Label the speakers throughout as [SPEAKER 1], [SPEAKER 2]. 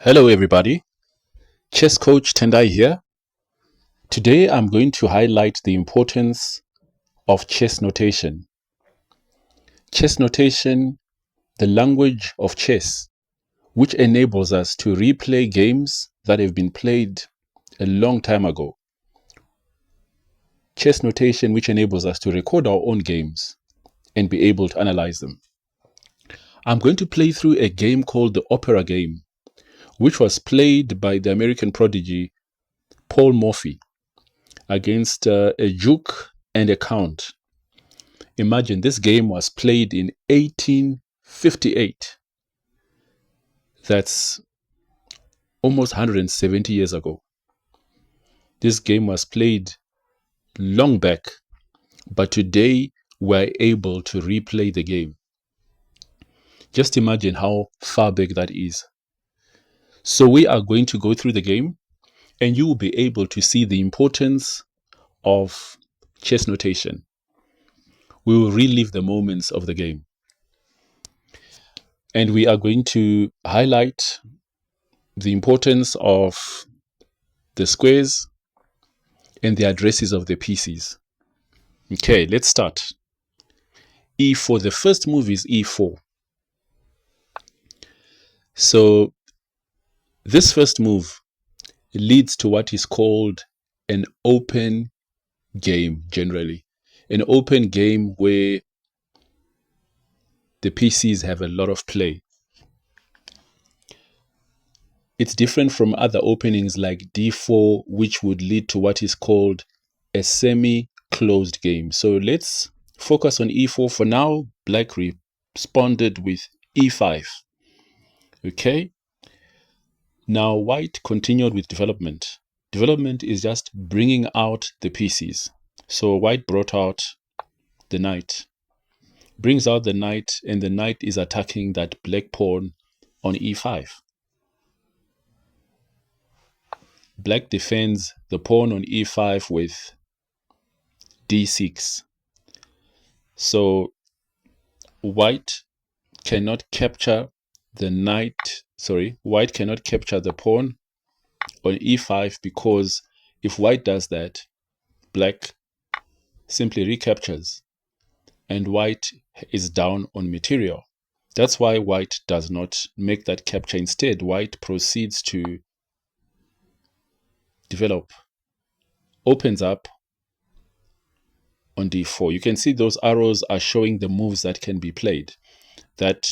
[SPEAKER 1] Hello everybody, chess coach Tendai here. Today I'm going to highlight the importance of chess notation. Chess notation, the language of chess, which enables us to replay games that have been played a long time ago. Chess notation, which enables us to record our own games and be able to analyze them. I'm going to play through a game called the Opera game, which was played by the American prodigy Paul Morphy against a Duke and a Count. Imagine this game was played in 1858. That's almost 170 years ago. This game was played long back, but today we're able to replay the game. Just imagine how far back that is. So we are going to go through the game and you will be able to see the importance of chess notation. We will relive the moments of the game. And we are going to highlight the importance of the squares and the addresses of the pieces. Okay, let's start. E4, the first move is E4. So this first move leads to what is called an open game generally. An open game where the pieces have a lot of play. It's different from other openings like D4, which would lead to what is called a semi-closed game. So let's focus on E4 for now. Black responded with E5. Okay. Now white continued with development. Development is just bringing out the pieces. So white brought out the knight. Brings out the knight, and the knight is attacking that black pawn on E5. Black defends the pawn on E5 with D6. So white cannot capture the knight, white cannot capture the pawn on E5 because if white does that, black simply recaptures and white is down on material. That's why white does not make that capture. Instead, white proceeds to develop, opens up on D4. You can see those arrows are showing the moves that can be played. That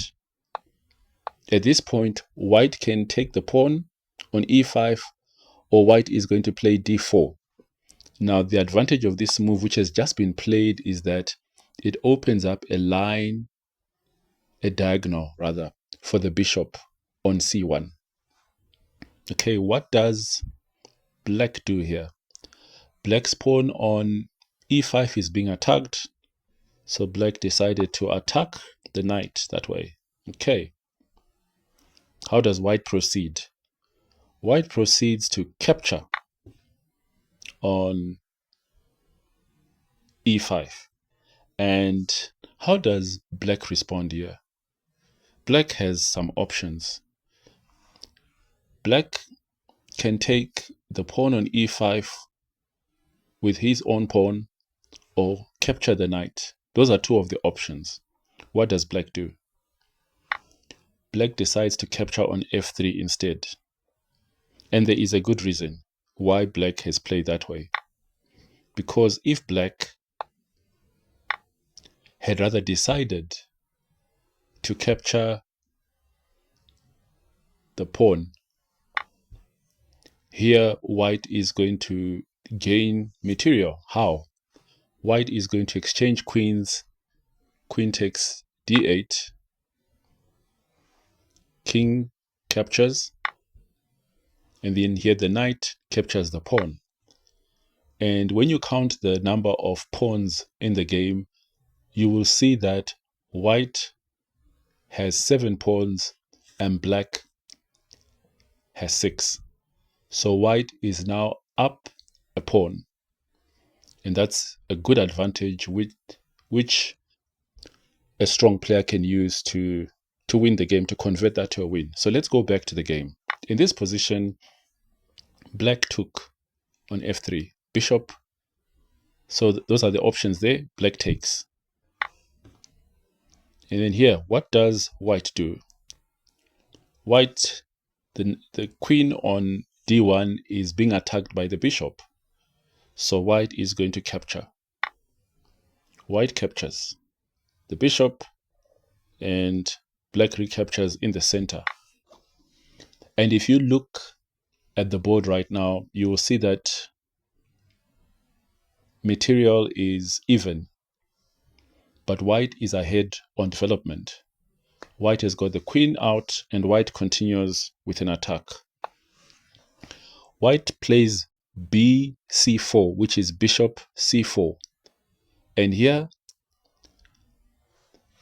[SPEAKER 1] at this point, white can take the pawn on E5 or white is going to play D4. Now, the advantage of this move, which has just been played, is that it opens up a line, a diagonal rather, for the bishop on C1. Okay, what does black do here? Black's pawn on E5 is being attacked, so black decided to attack the knight that way. Okay, how does white proceed? White proceeds to capture on E5. And how does black respond here? Black has some options. Black can take the pawn on E5 with his own pawn or capture the knight. Those are two of the options. What does black do? Black decides to capture on F3 instead. And there is a good reason why black has played that way. Because if black had rather decided to capture the pawn, here white is going to gain material. How? White is going to exchange queens. Queen takes D8. King captures. And then here the knight captures the pawn. And when you count the number of pawns in the game, you will see that white has 7 pawns and black has 6. So white is now up a pawn. And that's a good advantage which a strong player can use to win the game, to convert that to a win. So let's go back to the game. In this position, black took on f3, bishop. So those are the options there. Black takes. And then here, what does white do? White, the queen on d1 is being attacked by the bishop. So white is going to capture. White captures the bishop and black recaptures in the center. And if you look at the board right now, you will see that material is even, but white is ahead on development. White has got the queen out and white continues with an attack. White plays bc4, which is bishop c4. And here,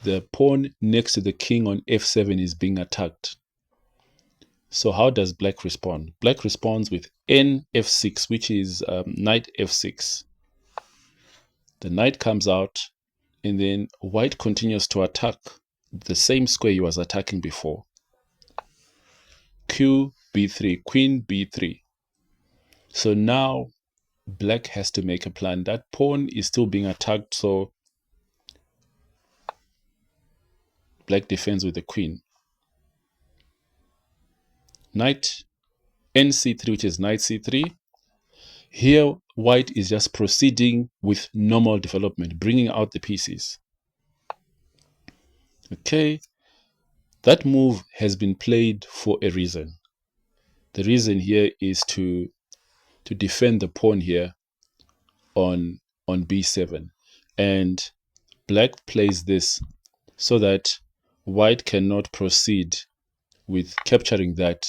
[SPEAKER 1] the pawn next to the king on f7 is being attacked. So how does black respond? Black responds with nf6, which is knight f6. The knight comes out, and then white continues to attack the same square he was attacking before. Q b3, queen b3. So now black has to make a plan. That pawn is still being attacked, so black defends with the queen. Knight nc3, which is knight c3. Here, white is just proceeding with normal development, bringing out the pieces. Okay, that move has been played for a reason. The reason here is to defend the pawn here on b7. And black plays this so that white cannot proceed with capturing that,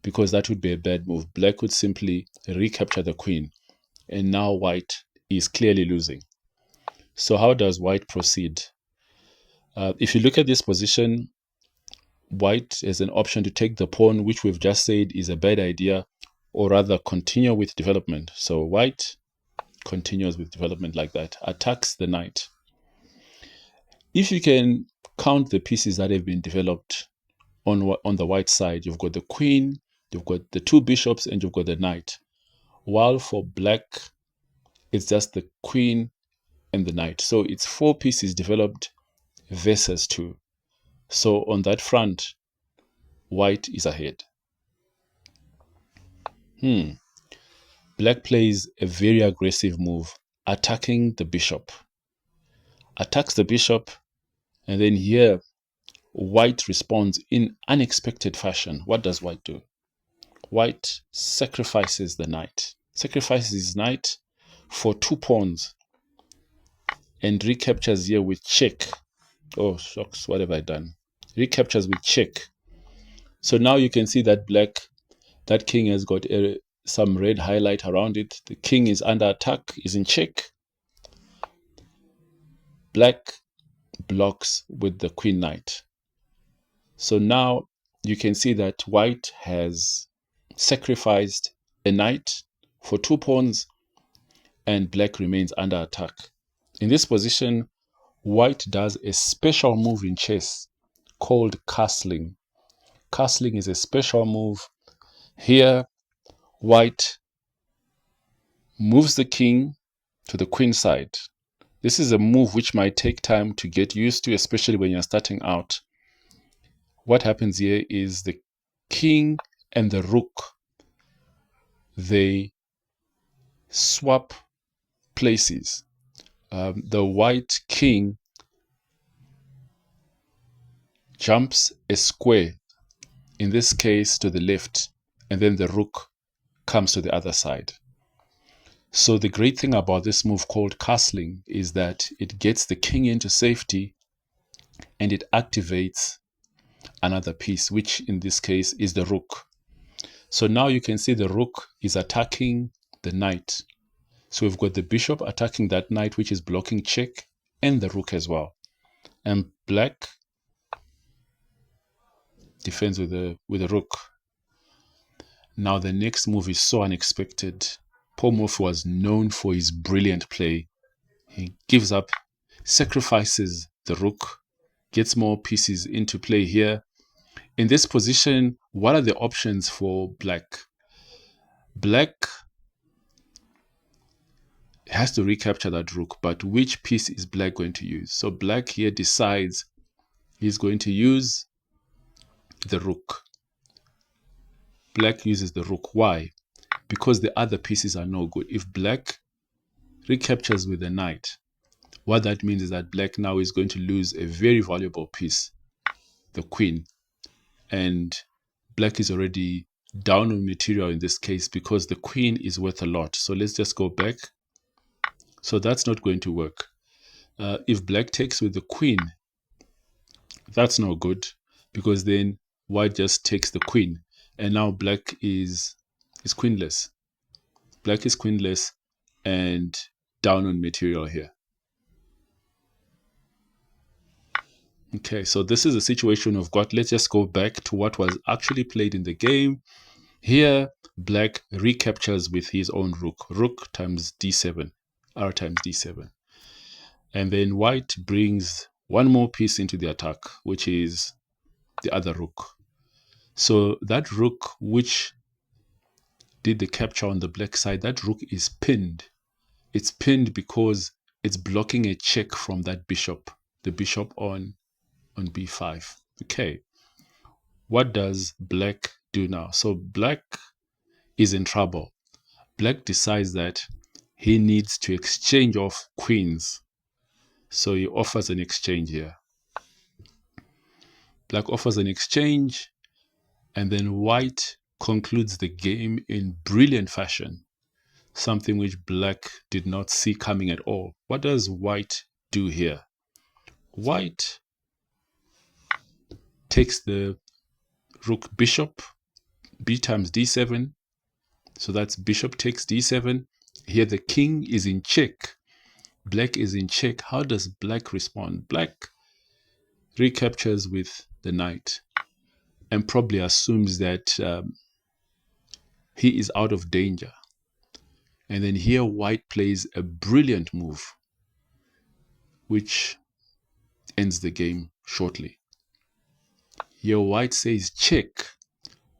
[SPEAKER 1] because that would be a bad move. Black would simply recapture the queen, and now white is clearly losing. So how does white proceed? If you look at this position, white has an option to take the pawn, which we've just said is a bad idea, or rather continue with development. So white continues with development like that, attacks the knight. If you can count the pieces that have been developed on the white side, you've got the queen, you've got the two bishops, and you've got the knight. While for black, it's just the queen and the knight. So it's 4 pieces developed versus 2. So on that front, white is ahead. Black plays a very aggressive move, attacking the bishop. Attacks the bishop, and then here, white responds in unexpected fashion. What does white do? White sacrifices the knight. Sacrifices his knight for 2 pawns and recaptures here with check. Oh, shucks, what have I done? Recaptures with check. So now you can see that black, that king has got some red highlight around it. The king is under attack, is in check. Black blocks with the queen knight. So now you can see that white has sacrificed a knight for 2 pawns and black remains under attack. In this position, white does a special move in chess called castling. Castling is a special move. Here, white moves the king to the queen side. This is a move which might take time to get used to, especially when you're starting out. What happens here is the king and the rook, they swap places. The white king jumps a square, in this case to the left, and then the rook comes to the other side. So the great thing about this move called castling is that it gets the king into safety and it activates another piece, which in this case is the rook. So now you can see the rook is attacking the knight. So we've got the bishop attacking that knight, which is blocking check, and the rook as well. And black defends with the rook. Now the next move is so unexpected. Paul Morphy was known for his brilliant play. He gives up, sacrifices the rook, gets more pieces into play here, in this position, what are the options for black? Black has to recapture that rook, but which piece is black going to use? So black here decides he's going to use the rook. Black uses the rook. Why? Because the other pieces are no good. If black recaptures with the knight, what that means is that black now is going to lose a very valuable piece, the queen. And black is already down on material in this case because the queen is worth a lot. So let's just go back. So that's not going to work. If black takes with the queen, that's no good because then white just takes the queen. And now black is queenless. Black is queenless and down on material here. Okay, so this is a situation we've got. Let's just go back to what was actually played in the game. Here, black recaptures with his own rook. Rook times d7, r times d7. And then white brings one more piece into the attack, which is the other rook. So that rook, which did the capture on the black side, that rook is pinned. It's pinned because it's blocking a check from that bishop, the bishop on b5. Okay, what does black do now? So black is in trouble. Black decides that he needs to exchange off queens. So he offers an exchange here. Black offers an exchange, and then white concludes the game in brilliant fashion, something which black did not see coming at all. What does white do here? White takes the rook bishop, b times d7. So that's bishop takes d7. Here the king is in check. Black is in check. How does black respond? Black recaptures with the knight and probably assumes that he is out of danger. And then here white plays a brilliant move, which ends the game shortly. Here white says check.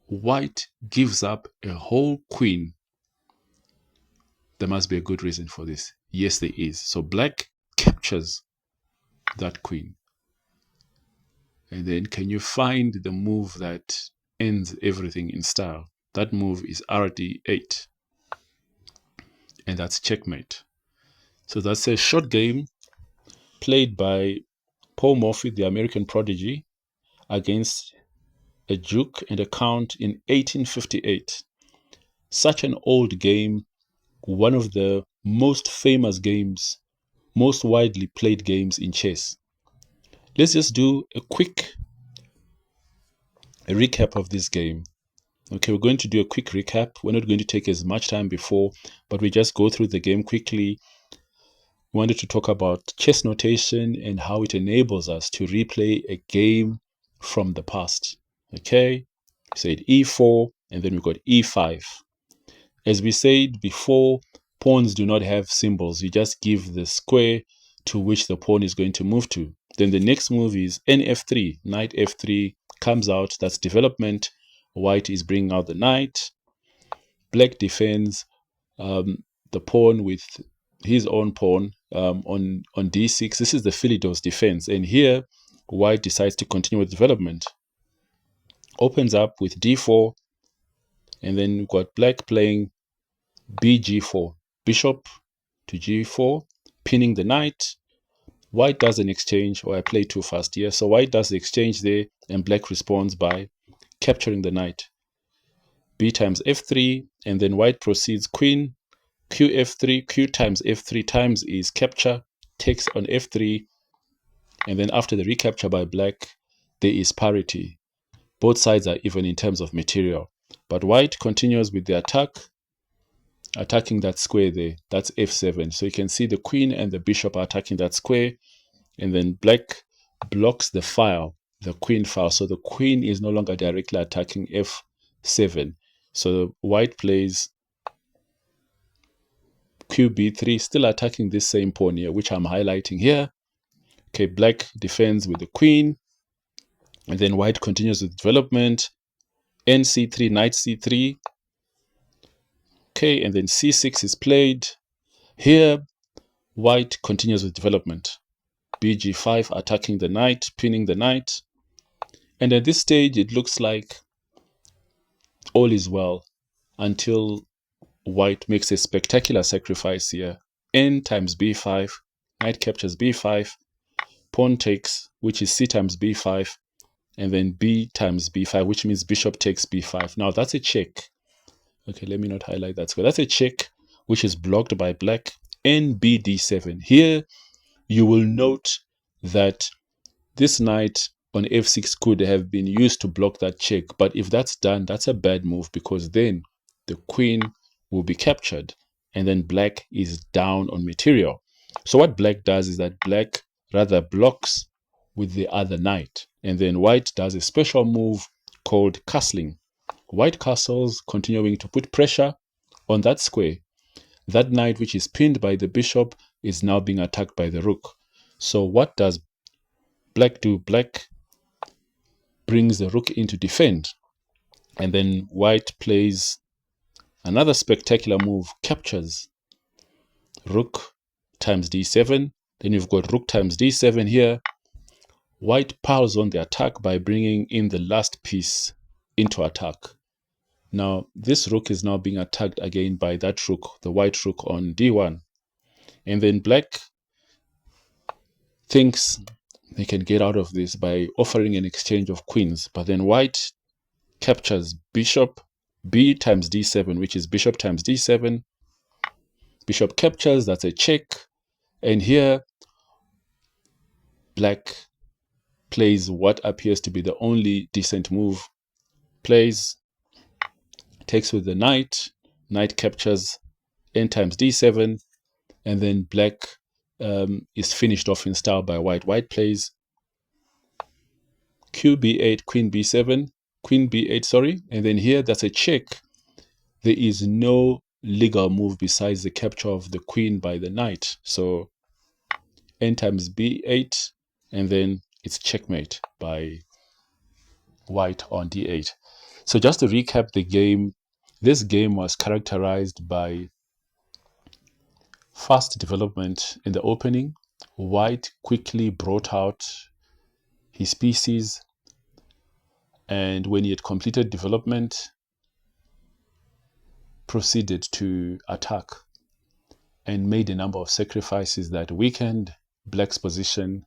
[SPEAKER 1] White gives up a whole queen. There must be a good reason for this. Yes, there is. So black captures that queen. And then can you find the move that ends everything in style? That move is rd8. And that's checkmate. So that's a short game played by Paul Morphy, the American prodigy, against a duke and a count in 1858. Such an old game, one of the most famous games, most widely played games in chess. Let's just do a quick recap of this game. Okay, we're going to do a quick recap. We're not going to take as much time before, but we just go through the game quickly. We wanted to talk about chess notation and how it enables us to replay a game from the past. Okay, we said e4, and then we got e5. As we said before, pawns do not have symbols. You just give the square to which the pawn is going to move to. Then the next move is nf3. Knight f3 comes out. That's development. White is bringing out the knight. Black defends the pawn with his own pawn on d6. This is the Philidor's defense. And here, white decides to continue with development. Opens up with d4. And then we've got black playing bg4. Bishop to g4, pinning the knight. White does an exchange, or I play too fast here. So white does the exchange there, and black responds by capturing the knight. B times f3, and then white proceeds queen, qf3, q times f3 times is capture, takes on f3, and then after the recapture by black, there is parity. Both sides are even in terms of material. But white continues with the attack, attacking that square there. That's f7. So you can see the queen and the bishop are attacking that square, and then black blocks the file, the queen file. So the queen is no longer directly attacking f7. So white plays qb3, still attacking this same pawn here, which I'm highlighting here. Okay, black defends with the queen. And then white continues with development. nc3, knight c3. Okay, and then c6 is played. Here, white continues with development. bg5, attacking the knight, pinning the knight. And at this stage, it looks like all is well until white makes a spectacular sacrifice here. N times b5, knight captures b5, pawn takes, which is c times b5, and then b times b5, which means bishop takes b5. Now that's a check. Okay, let me not highlight that square. That's a check, which is blocked by black. N-b d7. Here, you will note that this knight on f6 could have been used to block that check. But if that's done, that's a bad move, because then the queen will be captured and then black is down on material. So what black does is that black rather blocks with the other knight. And then white does a special move called castling. White castles, continuing to put pressure on that square. That knight, which is pinned by the bishop, is now being attacked by the rook. So what does black do? Black brings the rook in to defend. And then white plays another spectacular move, captures. Rook times d7. Then you've got rook times d7 here. White piles on the attack by bringing in the last piece into attack. Now, this rook is now being attacked again by that rook, the white rook on d1. And then black thinks they can get out of this by offering an exchange of queens. But then white captures bishop, b times d7, which is bishop times d7. Bishop captures, that's a check. And here, black plays what appears to be the only decent move. Plays, takes with the knight. Knight captures, n times d7. And then black is finished off in style by white. White plays qb8, queen b7, queen b8, sorry. And then here, that's a check. There is no legal move besides the capture of the queen by the knight. So n times b8, and then it's checkmate by white on d8. So just to recap the game, this game was characterized by fast development in the opening. White quickly brought out his pieces, and when he had completed development, proceeded to attack and made a number of sacrifices that weakened black's position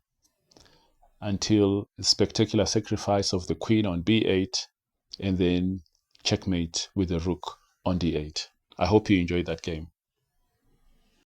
[SPEAKER 1] until the spectacular sacrifice of the queen on b8 and then checkmate with the rook on d8. I hope you enjoyed that game.